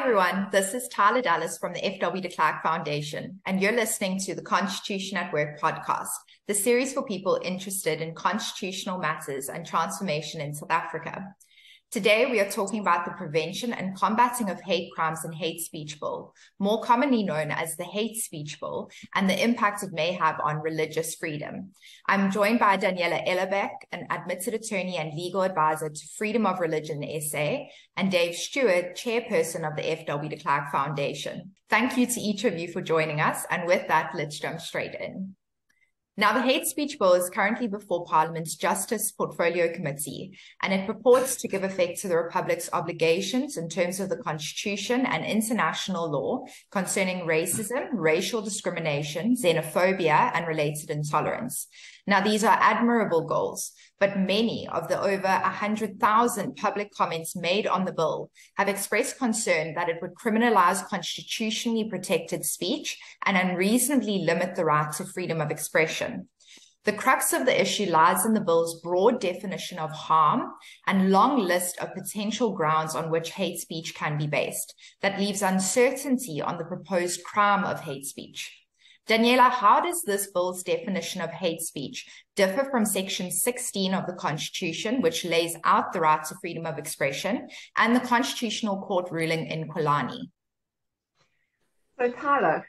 everyone, this is Tyla from the F.W. de Klerk Foundation, and you're listening to the Constitution at Work podcast, the series for people interested in constitutional matters and transformation in South Africa. Today, we are talking about the Prevention and Combating of Hate Crimes and Hate Speech Bill, more commonly known as the Hate Speech Bill, and the impact it may have on religious freedom. I'm joined by Daniela Ellerbeck, an admitted attorney and legal advisor to Freedom of Religion SA, and Dave Steward, Chairperson of the F.W. de Klerk Foundation. Thank you to each of you for joining us, and with that, let's jump straight in. Now, the Hate Speech Bill is currently before Parliament's Justice Portfolio Committee, and it purports to give effect to the Republic's obligations in terms of the Constitution and international law concerning racism, racial discrimination, xenophobia, and related intolerance. Now, these are admirable goals, but many of the over 100,000 public comments made on the bill have expressed concern that it would criminalize constitutionally protected speech and unreasonably limit the right to freedom of expression. The crux of the issue lies in the bill's broad definition of harm and long list of potential grounds on which hate speech can be based, that leaves uncertainty on the proposed crime of hate speech. Daniela, how does this bill's definition of hate speech differ from Section 16 of the Constitution, which lays out the right to freedom of expression, and the Constitutional Court ruling in Kwalani? So, Tyla,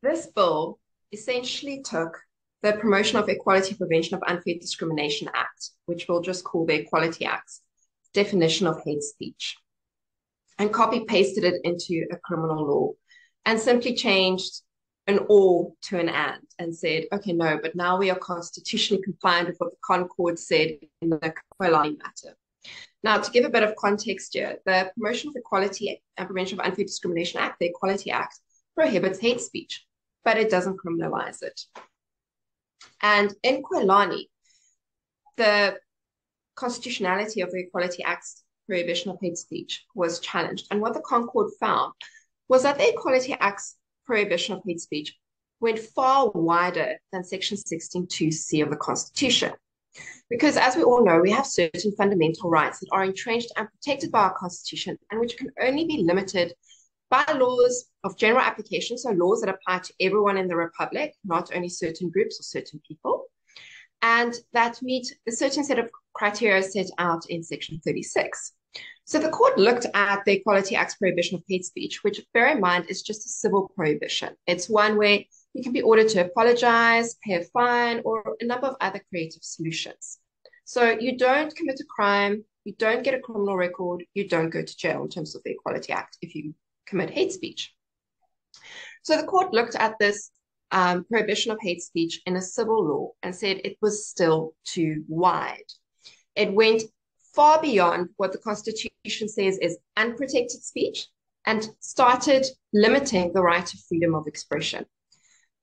this bill essentially took the Promotion of Equality, Prevention of Unfair Discrimination Act, which we'll just call the Equality Act, definition of hate speech, and copy-pasted it into a criminal law and simply changed an or to an and said, okay, no, but now we are constitutionally compliant with what the Concord said in the Kwalani matter. Now, to give a bit of context here, the Promotion of Equality and Prevention of Unfair Discrimination Act, the Equality Act, prohibits hate speech, but it doesn't criminalize it. And in Kwalani, the constitutionality of the Equality Act's prohibition of hate speech was challenged. And what the Concord found was that the Equality Act's prohibition of hate speech went far wider than Section 16(2)(c) of the Constitution. Because as we all know, we have certain fundamental rights that are entrenched and protected by our Constitution and which can only be limited by laws of general application, so laws that apply to everyone in the Republic, not only certain groups or certain people, and that meet a certain set of criteria set out in Section 36. So the court looked at the Equality Act's prohibition of hate speech, which, bear in mind, is just a civil prohibition. It's one where you can be ordered to apologize, pay a fine, or a number of other creative solutions. So you don't commit a crime, you don't get a criminal record, you don't go to jail in terms of the Equality Act if you commit hate speech. So the court looked at this prohibition of hate speech in a civil law and said it was still too wide. It went far beyond what the Constitution says is unprotected speech and started limiting the right to freedom of expression.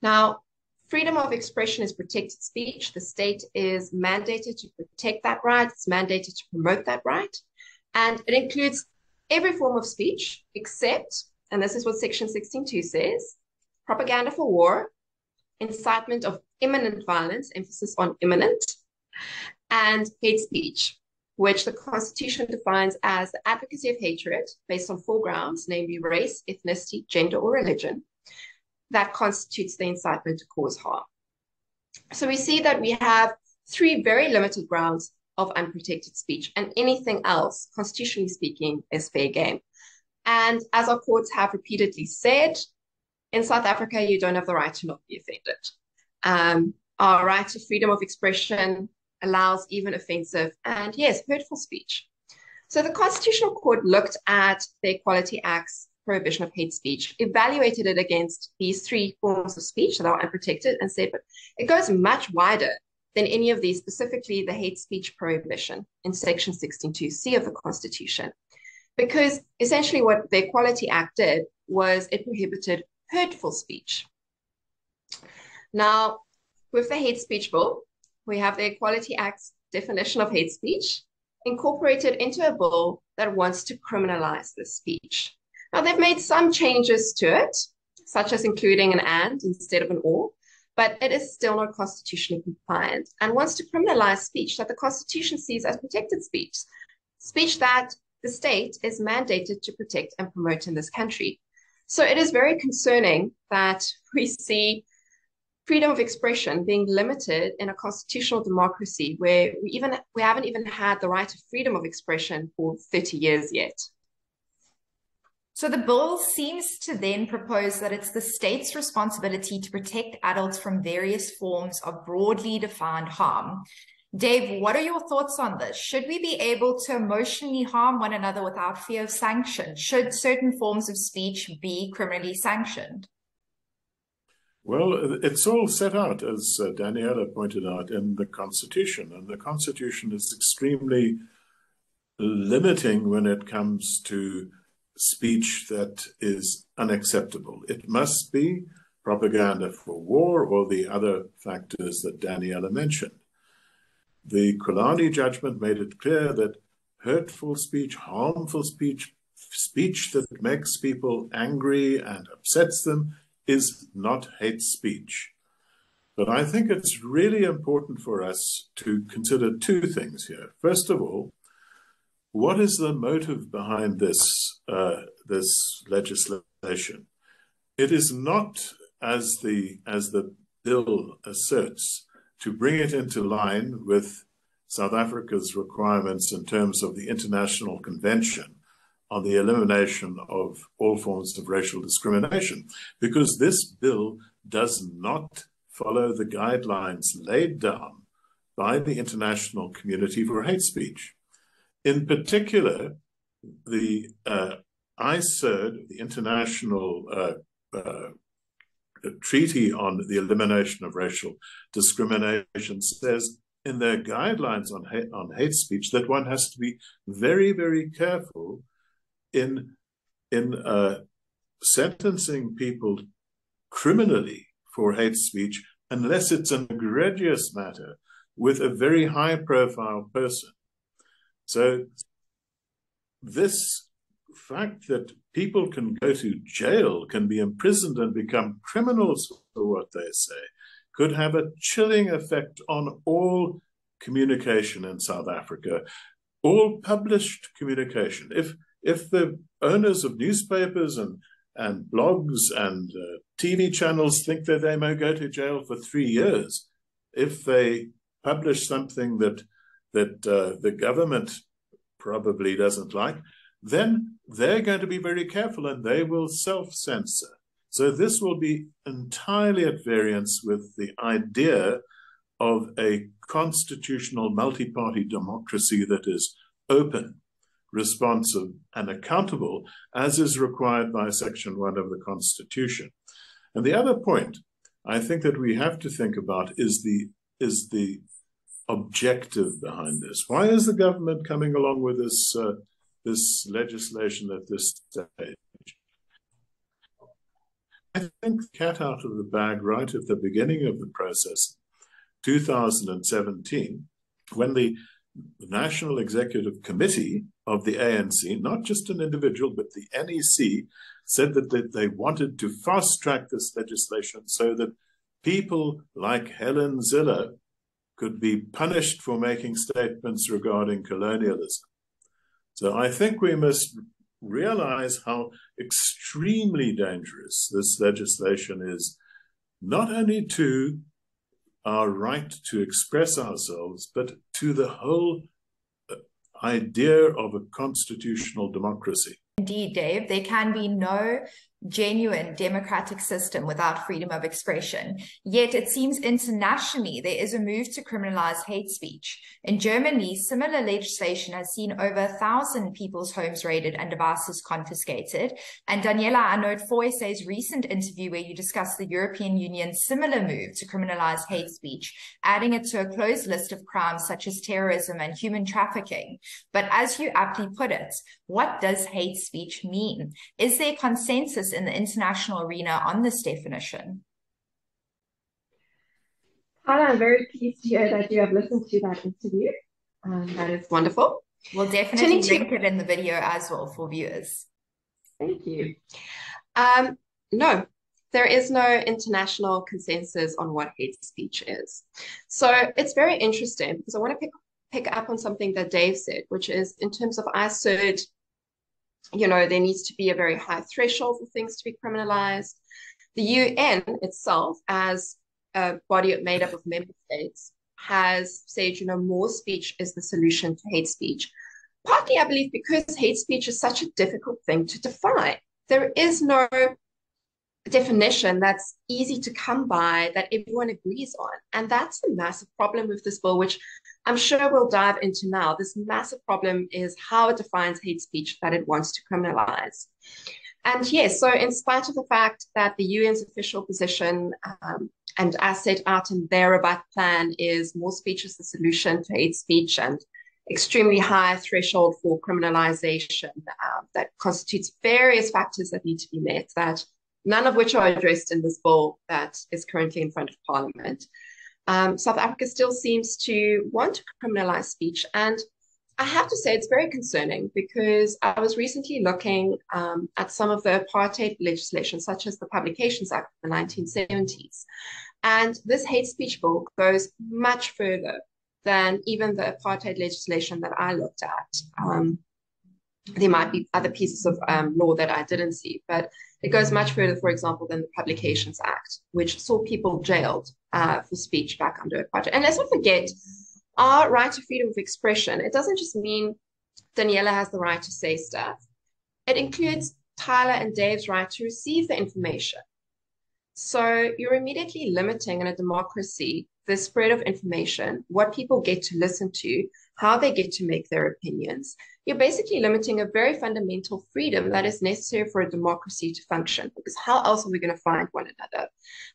Now, freedom of expression is protected speech. The state is mandated to protect that right. It's mandated to promote that right. And it includes every form of speech except, and this is what Section 16(2) says, propaganda for war, incitement of imminent violence, emphasis on imminent, and hate speech, which the Constitution defines as the advocacy of hatred based on 4 grounds, namely race, ethnicity, gender, or religion, that constitutes the incitement to cause harm. So we see that we have 3 very limited grounds of unprotected speech, and anything else, constitutionally speaking, is fair game. And as our courts have repeatedly said, in South Africa, you don't have the right to not be offended. Our right to freedom of expression allows even offensive and, yes, hurtful speech. So the Constitutional Court looked at the Equality Act's prohibition of hate speech, evaluated it against these 3 forms of speech that are unprotected, and said, but it goes much wider than any of these, specifically the hate speech prohibition in Section 16(2)(c) of the Constitution. Because essentially what the Equality Act did was it prohibited hurtful speech. Now, with the hate speech bill, we have the Equality Act's definition of hate speech incorporated into a bill that wants to criminalize this speech. Now, they've made some changes to it, such as including an and instead of an or, but it is still not constitutionally compliant and wants to criminalize speech that the Constitution sees as protected speech, speech that the state is mandated to protect and promote in this country. So it is very concerning that we see freedom of expression being limited in a constitutional democracy where we haven't even had the right to freedom of expression for 30 years yet. So the bill seems to then propose that it's the state's responsibility to protect adults from various forms of broadly defined harm. Dave, what are your thoughts on this? Should we be able to emotionally harm one another without fear of sanction? Should certain forms of speech be criminally sanctioned? Well, it's all set out, as Daniela pointed out, in the Constitution. And the Constitution is extremely limiting when it comes to speech that is unacceptable. It must be propaganda for war or the other factors that Daniela mentioned. The Kulani judgment made it clear that hurtful speech, harmful speech, speech that makes people angry and upsets them is not hate speech. But I think it's really important for us to consider two things here. First of all, what is the motive behind this legislation? It is not, as the bill asserts, to bring it into line with South Africa's requirements in terms of the International Convention on the elimination of all forms of racial discrimination, because this bill does not follow the guidelines laid down by the international community for hate speech. In particular, the ICERD, the International Treaty on the Elimination of Racial Discrimination, says in their guidelines on hate speech that one has to be very, very careful in sentencing people criminally for hate speech unless it's an egregious matter with a very high-profile person. So this fact that people can go to jail, can be imprisoned and become criminals for what they say, could have a chilling effect on all communication in South Africa, all published communication. If the owners of newspapers and blogs and TV channels think that they may go to jail for 3 years if they publish something that the government probably doesn't like, then they're going to be very careful and they will self-censor. So this will be entirely at variance with the idea of a constitutional multi-party democracy that is open, responsive, and accountable, as is required by Section 1 of the Constitution. And the other point I think that we have to think about is the objective behind this. Why is the government coming along with this legislation at this stage? I think the cat out of the bag right at the beginning of the process, 2017, when the National Executive Committee of the ANC, not just an individual, but the NEC, said that they wanted to fast-track this legislation so that people like Helen Zille could be punished for making statements regarding colonialism. So I think we must realize how extremely dangerous this legislation is, not only to our right to express ourselves, but to the whole idea of a constitutional democracy. Indeed, Dave, there can be no genuine democratic system without freedom of expression. Yet it seems internationally there is a move to criminalize hate speech. In Germany, similar legislation has seen over 1,000 people's homes raided and devices confiscated. And Daniela, I note FOIS's recent interview where you discussed the European Union's similar move to criminalize hate speech, adding it to a closed list of crimes such as terrorism and human trafficking. But as you aptly put it, what does hate speech mean? Is there consensus in the international arena on this definition? Tyla, I'm very pleased to hear that you have listened to that interview. That is wonderful. We'll definitely link it in the video as well for viewers. Thank you. No, there is no international consensus on what hate speech is. So it's very interesting because I want to pick up on something that Dave said, which is in terms of I said, you know, there needs to be a very high threshold for things to be criminalized. The UN itself, as a body made up of member states, has said, you know, more speech is the solution to hate speech. Partly, I believe, because hate speech is such a difficult thing to define. There is no definition that's easy to come by that everyone agrees on. And that's the massive problem with this bill, which I'm sure we'll dive into now. This massive problem is how it defines hate speech that it wants to criminalize. And yes, so in spite of the fact that the UN's official position and as set out in their rebut plan is more speech is the solution to hate speech and extremely high threshold for criminalization that constitutes various factors that need to be met, that none of which are addressed in this bill that is currently in front of Parliament. South Africa still seems to want to criminalize speech. And I have to say it's very concerning because I was recently looking at some of the apartheid legislation, such as the Publications Act of the 1970s. And this hate speech bill goes much further than even the apartheid legislation that I looked at. There might be other pieces of law that I didn't see, but it goes much further, for example, than the Publications Act, which saw people jailed for speech back under apartheid. And let's not forget, our right to freedom of expression, it doesn't just mean Daniela has the right to say stuff. It includes Tyla and Dave's right to receive the information. So you're immediately limiting in a democracy the spread of information, what people get to listen to, how they get to make their opinions. You're basically limiting a very fundamental freedom that is necessary for a democracy to function, because how else are we going to find one another?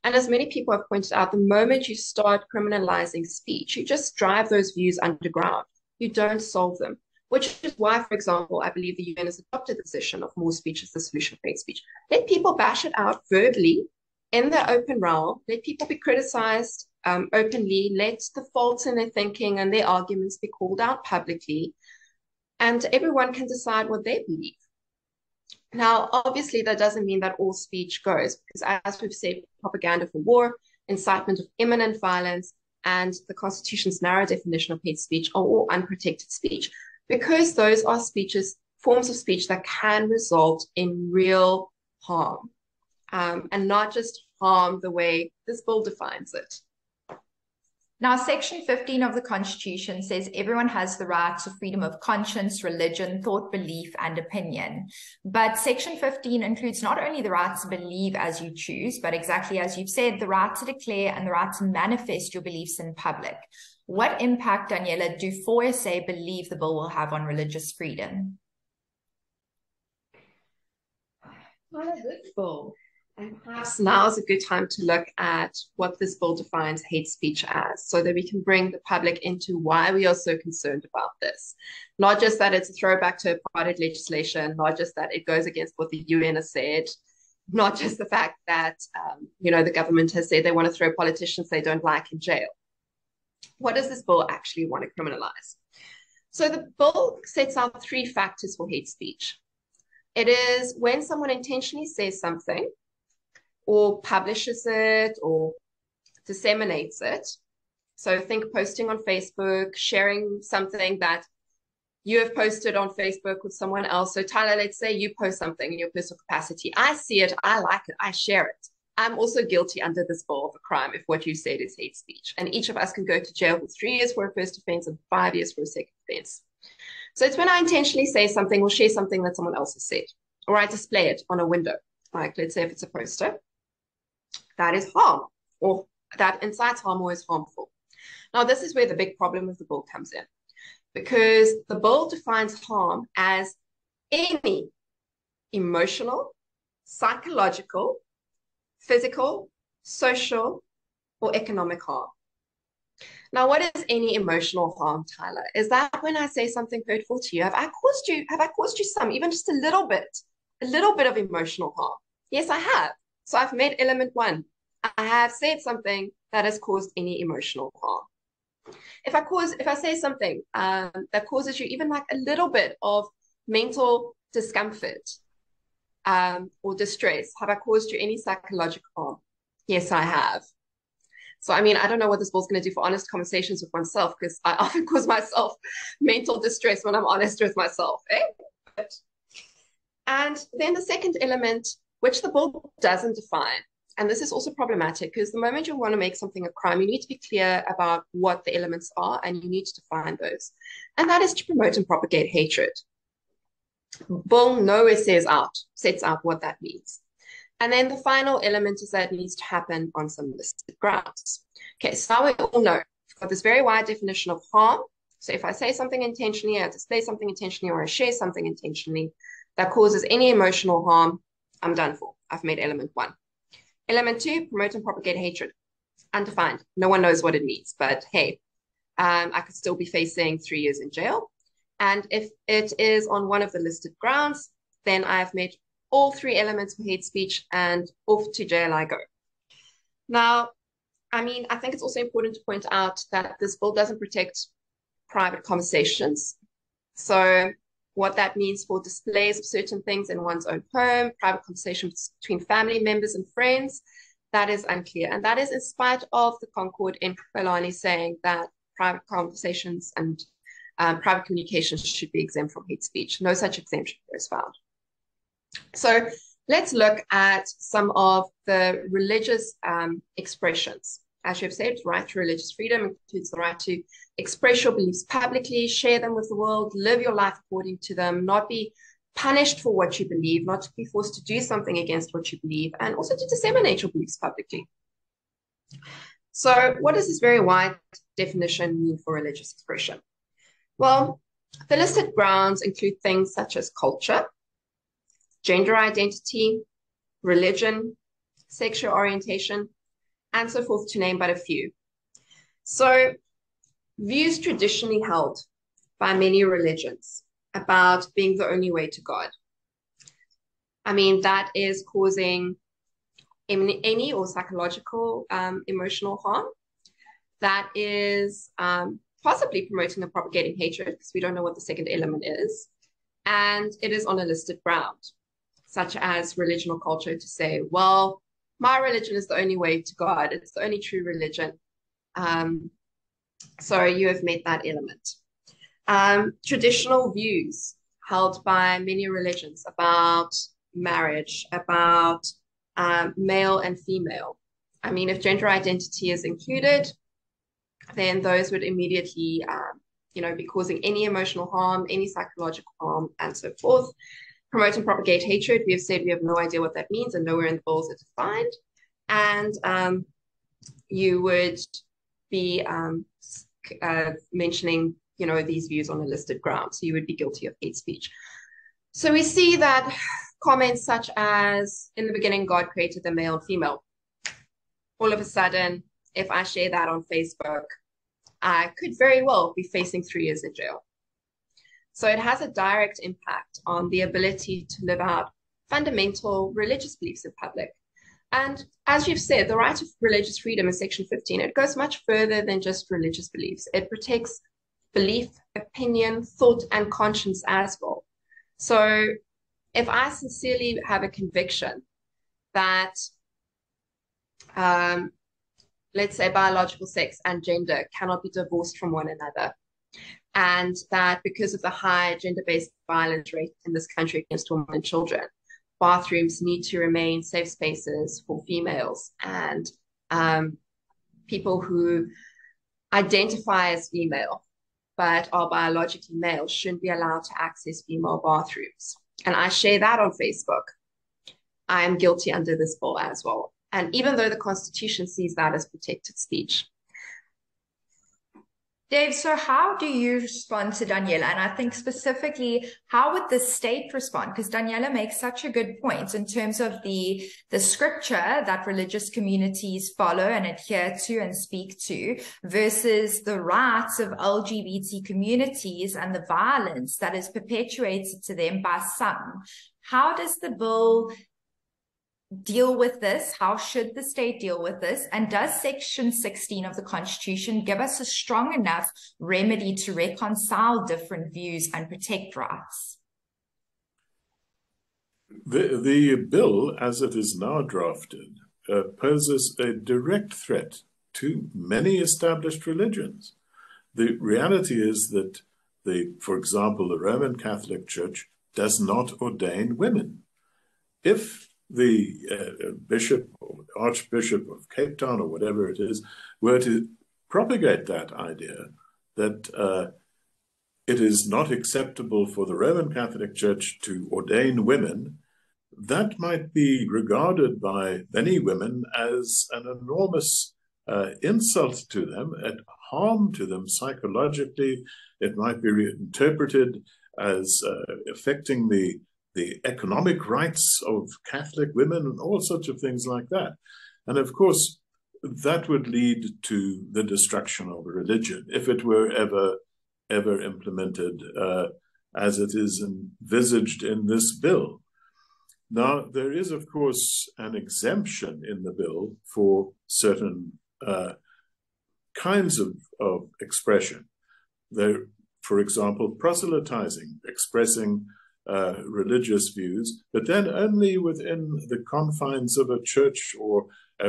And as many people have pointed out, the moment you start criminalizing speech, you just drive those views underground. You don't solve them, which is why, for example, I believe the UN has adopted the position of more speech is the solution for hate speech. Let people bash it out verbally in the open realm. Let people be criticized openly. Let the faults in their thinking and their arguments be called out publicly. And everyone can decide what they believe. Now, obviously, that doesn't mean that all speech goes, because as we've said, propaganda for war, incitement of imminent violence, and the Constitution's narrow definition of hate speech are all unprotected speech, because those are forms of speech that can result in real harm, and not just harm the way this bill defines it. Now, Section 15 of the Constitution says everyone has the right to freedom of conscience, religion, thought, belief, and opinion. But Section 15 includes not only the right to believe as you choose, but exactly as you've said, the right to declare and the right to manifest your beliefs in public. What impact, Daniela, do 4SA believe the bill will have on religious freedom? Well, this bill. And perhaps now is a good time to look at what this bill defines hate speech as, so that we can bring the public into why we are so concerned about this. Not just that it's a throwback to apartheid legislation, not just that it goes against what the UN has said, not just the fact that the government has said they want to throw politicians they don't like in jail. What does this bill actually want to criminalize? So the bill sets out 3 factors for hate speech. It is when someone intentionally says something, or publishes it, or disseminates it. So think posting on Facebook, sharing something that you have posted on Facebook with someone else. So Tyla, let's say you post something in your personal capacity. I see it, I like it, I share it. I'm also guilty under this bill of a crime if what you said is hate speech. And each of us can go to jail for 3 years for a first offense and 5 years for a second offense. So it's when I intentionally say something or share something that someone else has said, or I display it on a window. Like, let's say if it's a poster, that is harm, or that incites harm or is harmful. Now, this is where the big problem with the bill comes in, because the bill defines harm as any emotional, psychological, physical, social, or economic harm. Now, what is any emotional harm, Tyla? Is that when I say something hurtful to you? Have I caused you some, even just a little bit of emotional harm? Yes, I have. So I've met element 1. I have said something that has caused any emotional harm. If I say something that causes you even like a little bit of mental discomfort or distress, have I caused you any psychological harm? Yes, I have. So, I mean, I don't know what this bill's going to do for honest conversations with oneself, because I often cause myself mental distress when I'm honest with myself. Eh? And then the second element, which the bill doesn't define, and this is also problematic, because the moment you want to make something a crime, you need to be clear about what the elements are, and you need to define those. And that is to promote and propagate hatred. Bill nowhere sets out what that means. And then the final element is that it needs to happen on some listed grounds. Okay, so now we all know we've got this very wide definition of harm. So if I say something intentionally, I display something intentionally, or I share something intentionally that causes any emotional harm, I'm done for. I've made element 1. Element 2, promote and propagate hatred. Undefined. No one knows what it means, but hey, I could still be facing 3 years in jail. And if it is on one of the listed grounds, then I've made all 3 elements for hate speech, and off to jail I go. Now, I mean, I think it's also important to point out that this bill doesn't protect private conversations. So what that means for displays of certain things in one's own home, private conversations between family members and friends, that is unclear. And that is in spite of the Concord in Pelani saying that private conversations and private communications should be exempt from hate speech. No such exemption is found. So let's look at some of the religious expressions. As you have said, right to religious freedom includes the right to express your beliefs publicly, share them with the world, live your life according to them, not be punished for what you believe, not to be forced to do something against what you believe, and also to disseminate your beliefs publicly. So what does this very wide definition mean for religious expression? Well, the listed grounds include things such as culture, gender identity, religion, sexual orientation, and so forth, to name but a few. So views traditionally held by many religions about being the only way to God. I mean, that is causing any or psychological emotional harm. That is possibly promoting and propagating hatred, because we don't know what the second element is. And it is on a listed ground, such as religion or culture, to say, well, my religion is the only way to God. It's the only true religion. So you have met that element. Traditional views held by many religions about marriage, about male and female. I mean, if gender identity is included, then those would immediately, be causing any emotional harm, any psychological harm, and so forth. Promote and propagate hatred. We have said we have no idea what that means, and nowhere in the bills are defined. And you would be mentioning, these views on a listed ground. So you would be guilty of hate speech. So we see that comments such as, in the beginning, God created the male and female. All of a sudden, if I share that on Facebook, I could very well be facing 3 years in jail. So it has a direct impact on the ability to live out fundamental religious beliefs in public. And as you've said, the right of religious freedom in Section 15, it goes much further than just religious beliefs. It protects belief, opinion, thought, and conscience as well. So if I sincerely have a conviction that, let's say, biological sex and gender cannot be divorced from one another, and that because of the high gender-based violence rate in this country against women and children, bathrooms need to remain safe spaces for females, and people who identify as female but are biologically male shouldn't be allowed to access female bathrooms. And I share that on Facebook. I am guilty under this bill as well. And even though the Constitution sees that as protected speech. Dave, so how do you respond to Daniela? And I think specifically, how would the state respond? Because Daniela makes such a good point in terms of the scripture that religious communities follow and adhere to and speak to versus the rights of LGBT communities and the violence that is perpetuated to them by some. How does the bill deal with this? How should the state deal with this? And does Section 16 of the Constitution give us a strong enough remedy to reconcile different views and protect rights? The bill, as it is now drafted, poses a direct threat to many established religions. The reality is that, for example, the Roman Catholic Church does not ordain women. If the bishop or archbishop of Cape Town or whatever it is were to propagate that idea that it is not acceptable for the Roman Catholic Church to ordain women, that might be regarded by many women as an enormous insult to them, and harm to them psychologically. It might be interpreted as affecting the economic rights of Catholic women and all sorts of things like that. And of course, that would lead to the destruction of religion if it were ever implemented as it is envisaged in this bill. Now, there is, of course, an exemption in the bill for certain kinds of expression. There, for example, proselytizing, expressing religious views, but then only within the confines of a church, or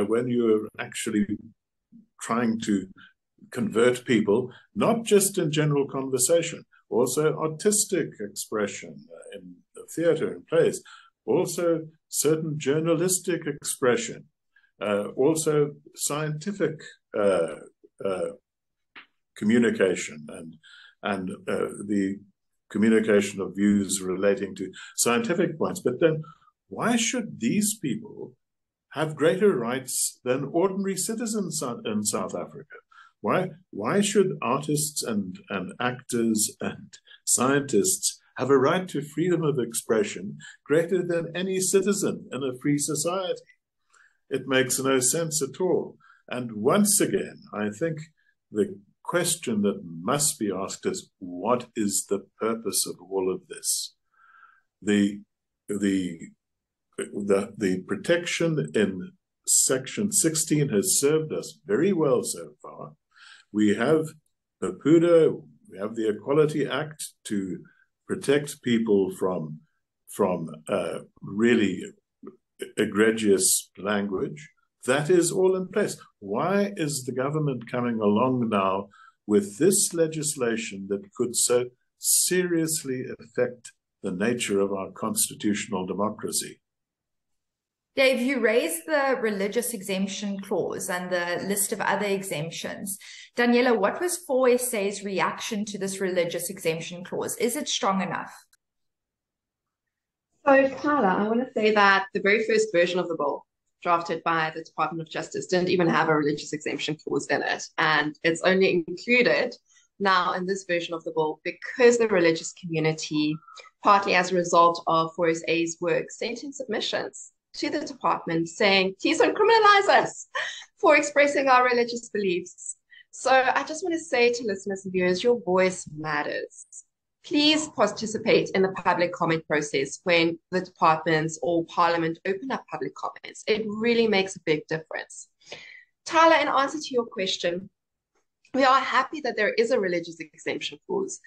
when you're actually trying to convert people, not just in general conversation, also artistic expression in the theater and plays, also certain journalistic expression, also scientific communication and the communication of views relating to scientific points. But then why should these people have greater rights than ordinary citizens in South Africa? Why should artists and actors and scientists have a right to freedom of expression greater than any citizen in a free society? It makes no sense at all. And once again, I think the question that must be asked is, what is the purpose of all of this? The protection in Section 16 has served us very well so far. We have the PUDA, we have the Equality Act to protect people from really egregious language. That is all in place. Why is the government coming along now with this legislation that could so seriously affect the nature of our constitutional democracy? Dave, you raised the religious exemption clause and the list of other exemptions. Daniela, what was 4SA's reaction to this religious exemption clause? Is it strong enough? So, Tyla, I want to say that the very first version of the bill, drafted by the Department of Justice, didn't even have a religious exemption clause in it. And it's only included now in this version of the bill because the religious community, partly as a result of 4SA's work, sent in submissions to the department saying, please don't criminalize us for expressing our religious beliefs. So I just want to say to listeners and viewers, your voice matters. Please participate in the public comment process when the departments or parliament open up public comments. It really makes a big difference. Tyla, in answer to your question, we are happy that there is a religious exemption clause,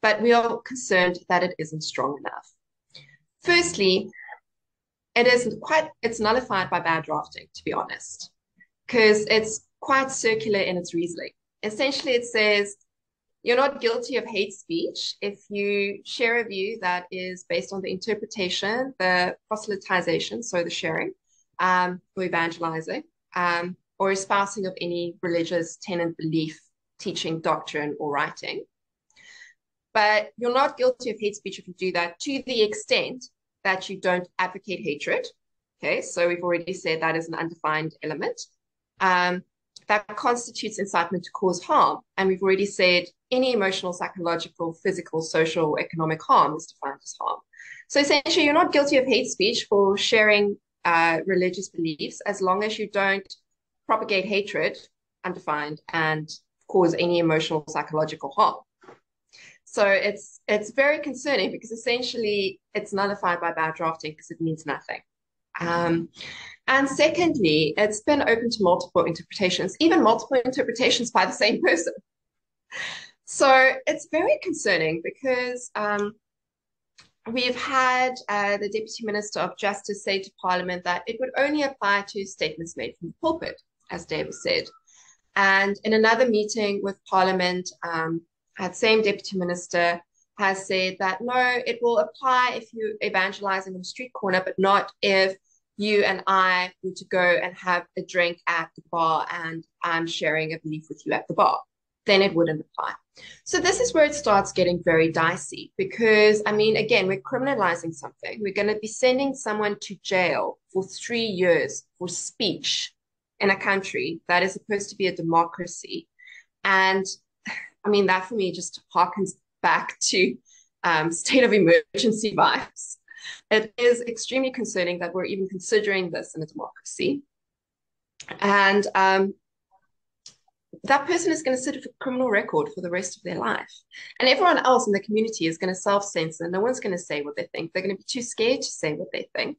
but we are concerned that it isn't strong enough. Firstly, it's nullified by bad drafting, to be honest, because it's quite circular in its reasoning. Essentially, it says, you're not guilty of hate speech if you share a view that is based on the interpretation, the proselytization, so the sharing, or evangelizing, or espousing of any religious tenet, belief, teaching, doctrine, or writing. But you're not guilty of hate speech if you do that to the extent that you don't advocate hatred. Okay, so we've already said that is an undefined element. That constitutes incitement to cause harm. And we've already said any emotional, psychological, physical, social, economic harm is defined as harm. So essentially, you're not guilty of hate speech for sharing religious beliefs as long as you don't propagate hatred, undefined, and cause any emotional, psychological harm. So it's very concerning because essentially it's nullified by bad drafting because it means nothing. And secondly, it's been open to multiple interpretations, even multiple interpretations by the same person. So it's very concerning because we've had the Deputy Minister of Justice say to Parliament that it would only apply to statements made from the pulpit, as David said. And in another meeting with Parliament, that same deputy minister has said that no, it will apply if you're evangelizing on a street corner, but not if you and I were to go and have a drink at the bar and I'm sharing a belief with you at the bar. Then it wouldn't apply. So this is where it starts getting very dicey because, I mean, again, we're criminalizing something. We're going to be sending someone to jail for 3 years for speech in a country that is supposed to be a democracy. And I mean, that for me just harkens back to state of emergency vibes. It is extremely concerning that we're even considering this in a democracy. And that person is going to sit with a criminal record for the rest of their life. And everyone else in the community is going to self-censor. No one's going to say what they think. They're going to be too scared to say what they think.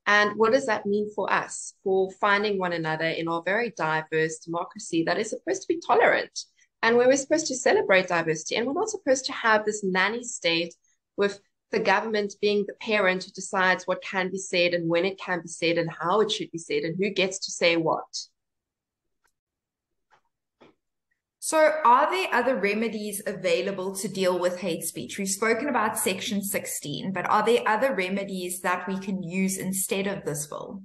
And what does that mean for us, for finding one another in our very diverse democracy that is supposed to be tolerant and where we're supposed to celebrate diversity? And we're not supposed to have this nanny state with the government being the parent who decides what can be said and when it can be said and how it should be said and who gets to say what. So are there other remedies available to deal with hate speech? We've spoken about Section 16, but are there other remedies that we can use instead of this bill?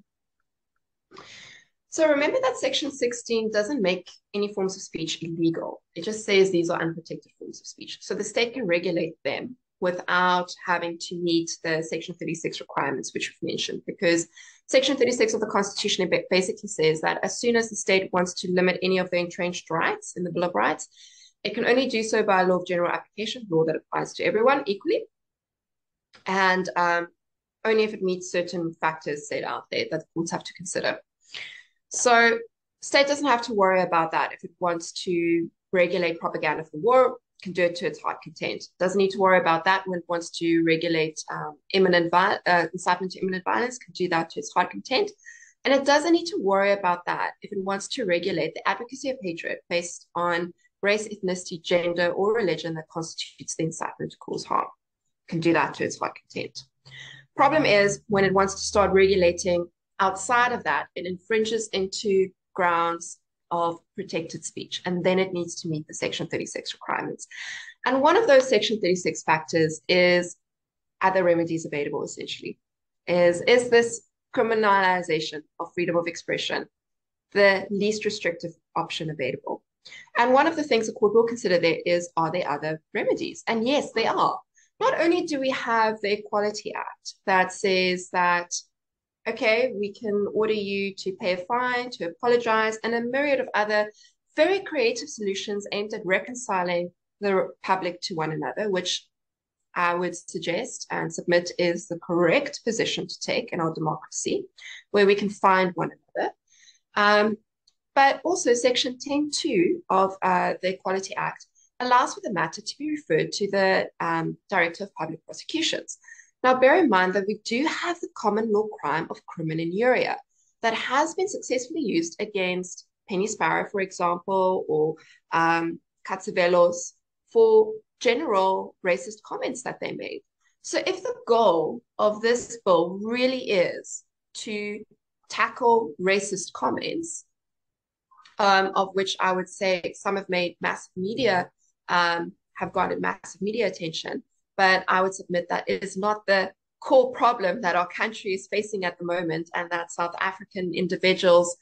So remember that Section 16 doesn't make any forms of speech illegal. It just says these are unprotected forms of speech. So the state can regulate them without having to meet the Section 36 requirements, which we've mentioned, because Section 36 of the Constitution basically says that as soon as the state wants to limit any of the entrenched rights in the Bill of Rights, it can only do so by a law of general application, law that applies to everyone equally, and only if it meets certain factors set out there that the courts have to consider. So state doesn't have to worry about that. If it wants to regulate propaganda for war, can do it to its heart content. Doesn't need to worry about that when it wants to regulate incitement to imminent violence, can do that to its heart content. And it doesn't need to worry about that if it wants to regulate the advocacy of hatred based on race, ethnicity, gender, or religion that constitutes the incitement to cause harm. Can do that to its heart content. Problem is when it wants to start regulating outside of that, it infringes into grounds of protected speech, and then it needs to meet the Section 36 requirements. And one of those Section 36 factors is other remedies available, essentially. Is this criminalization of freedom of expression the least restrictive option available? And one of the things the court will consider there is, are there other remedies? And yes, there are. Not only do we have the Equality Act that says that okay, we can order you to pay a fine, to apologize, and a myriad of other very creative solutions aimed at reconciling the public to one another, which I would suggest and submit is the correct position to take in our democracy, where we can find one another. But also Section 10.2 of the Equality Act allows for the matter to be referred to the Director of Public Prosecutions. Now, bear in mind that we do have the common law crime of crimen injuria that has been successfully used against Penny Sparrow, for example, or Katsevelos for general racist comments that they made. So if the goal of this bill really is to tackle racist comments, of which I would say some have made massive media, have gotten massive media attention, but I would submit that it is not the core problem that our country is facing at the moment, and that South African individuals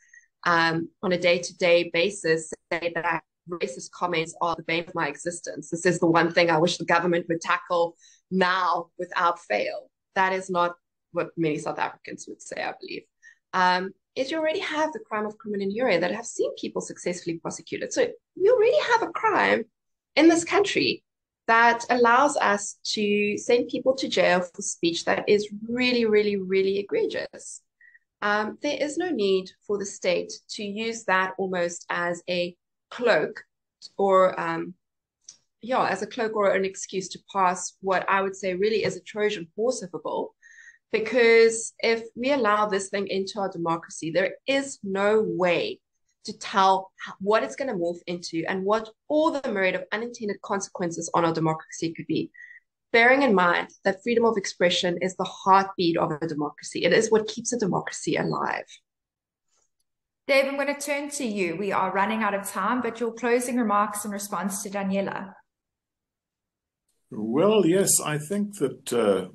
on a day-to-day basis say that racist comments are the bane of my existence. This is the one thing I wish the government would tackle now without fail. That is not what many South Africans would say, I believe. Is you already have the crime of crimen injuria that have seen people successfully prosecuted. So we already have a crime in this country that allows us to send people to jail for speech that is really, really, really egregious. There is no need for the state to use that almost as a cloak or as a cloak or an excuse to pass what I would say really is a Trojan horse of a bill. Because if we allow this thing into our democracy, there is no way to tell what it's going to morph into and what all the myriad of unintended consequences on our democracy could be. Bearing in mind that freedom of expression is the heartbeat of a democracy. It is what keeps a democracy alive. Dave, I'm going to turn to you. We are running out of time, but your closing remarks in response to Daniela. Well, yes, I think that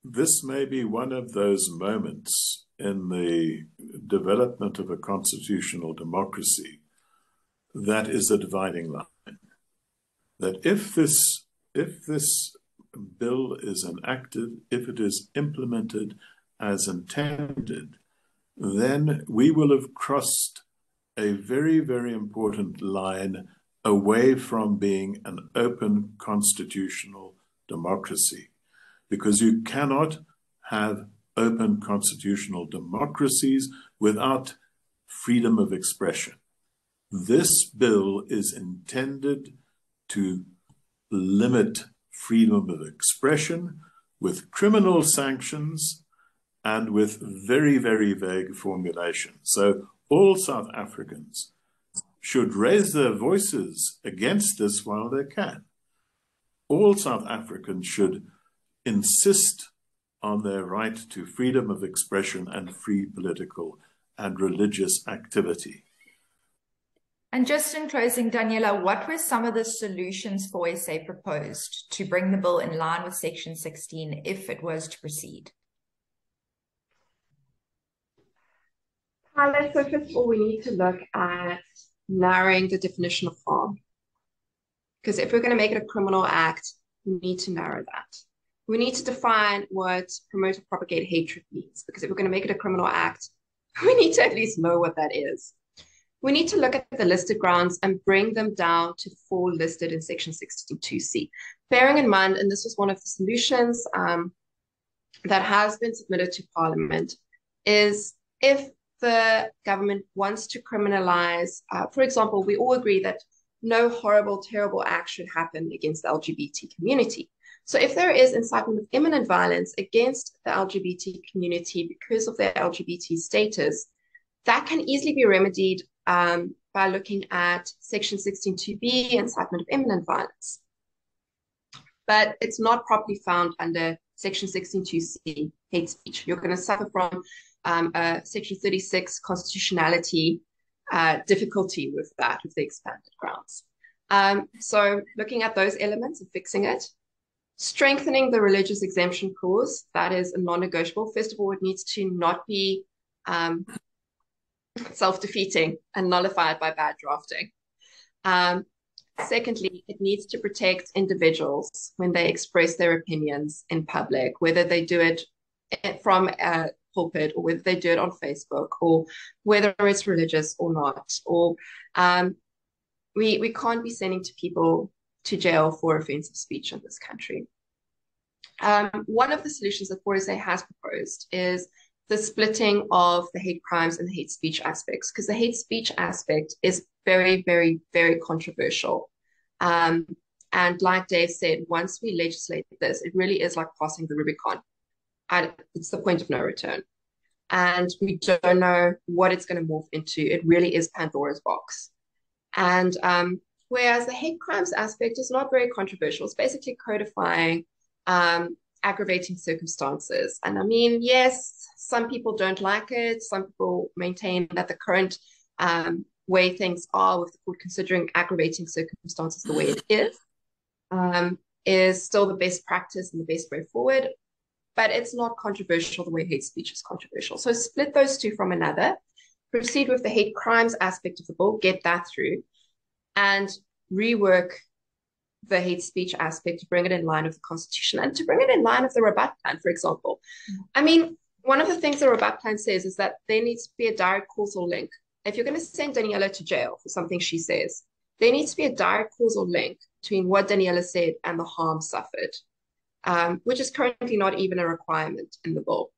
this may be one of those moments in the development of a constitutional democracy that is a dividing line. That if this bill is enacted, if it is implemented as intended, then we will have crossed a very, very important line away from being an open constitutional democracy, because you cannot have open constitutional democracies without freedom of expression. This bill is intended to limit freedom of expression with criminal sanctions and with very, very vague formulation. So all South Africans should raise their voices against this while they can. All South Africans should insist on their right to freedom of expression and free political and religious activity. And just in closing, Daniela, what were some of the solutions for SA proposed to bring the bill in line with Section 16 if it was to proceed? Tyla, so first of all, we need to look at narrowing the definition of harm. Because if we're going to make it a criminal act, we need to narrow that. We need to define what promote or propagate hatred means. Because if we're going to make it a criminal act, we need to at least know what that is. We need to look at the listed grounds and bring them down to the 4 listed in Section 62C. Bearing in mind, and this was one of the solutions that has been submitted to Parliament, is if the government wants to criminalize, for example, we all agree that no horrible, terrible act should happen against the LGBT community. So if there is incitement of imminent violence against the LGBT community because of their LGBT status, that can easily be remedied by looking at Section 16.2b, incitement of imminent violence. But it's not properly found under Section 16.2c, hate speech. You're going to suffer from Section 36 constitutionality difficulty with that, with the expanded grounds. So looking at those elements and fixing it, strengthening the religious exemption clause, that is a non-negotiable. First of all, it needs to not be self-defeating and nullified by bad drafting. Secondly, it needs to protect individuals when they express their opinions in public, whether they do it from a pulpit or whether they do it on Facebook or whether it's religious or not. Or we can't be sending people to jail for offensive speech in this country. One of the solutions that 4SA has proposed is the splitting of the hate crimes and the hate speech aspects, because the hate speech aspect is very, very, very controversial. And like Dave said, once we legislate this, it really is like passing the Rubicon. It's the point of no return. And we don't know what it's going to morph into. It really is Pandora's box. And whereas the hate crimes aspect is not very controversial, it's basically codifying aggravating circumstances. And I mean, yes, some people don't like it. Some people maintain that the current way things are with the court considering aggravating circumstances the way it is still the best practice and the best way forward. But it's not controversial the way hate speech is controversial. So split those two from another, proceed with the hate crimes aspect of the bill, get that through, and rework the hate speech aspect to bring it in line with the Constitution and to bring it in line with the Rabat Plan, for example. I mean, one of the things the Rabat Plan says is that there needs to be a direct causal link. If you're going to send Daniela to jail for something she says, there needs to be a direct causal link between what Daniela said and the harm suffered, which is currently not even a requirement in the bill.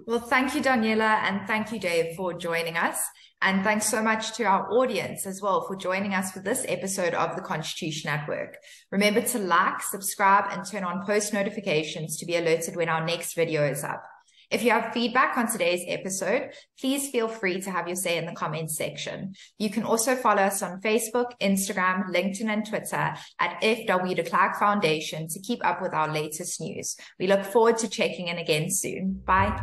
Well, thank you, Daniela, and thank you, Dave, for joining us. And thanks so much to our audience as well for joining us for this episode of the Constitution at Work. Remember to like, subscribe, and turn on post notifications to be alerted when our next video is up. If you have feedback on today's episode, please feel free to have your say in the comments section. You can also follow us on Facebook, Instagram, LinkedIn, and Twitter at FW de Klerk Foundation to keep up with our latest news. We look forward to checking in again soon. Bye.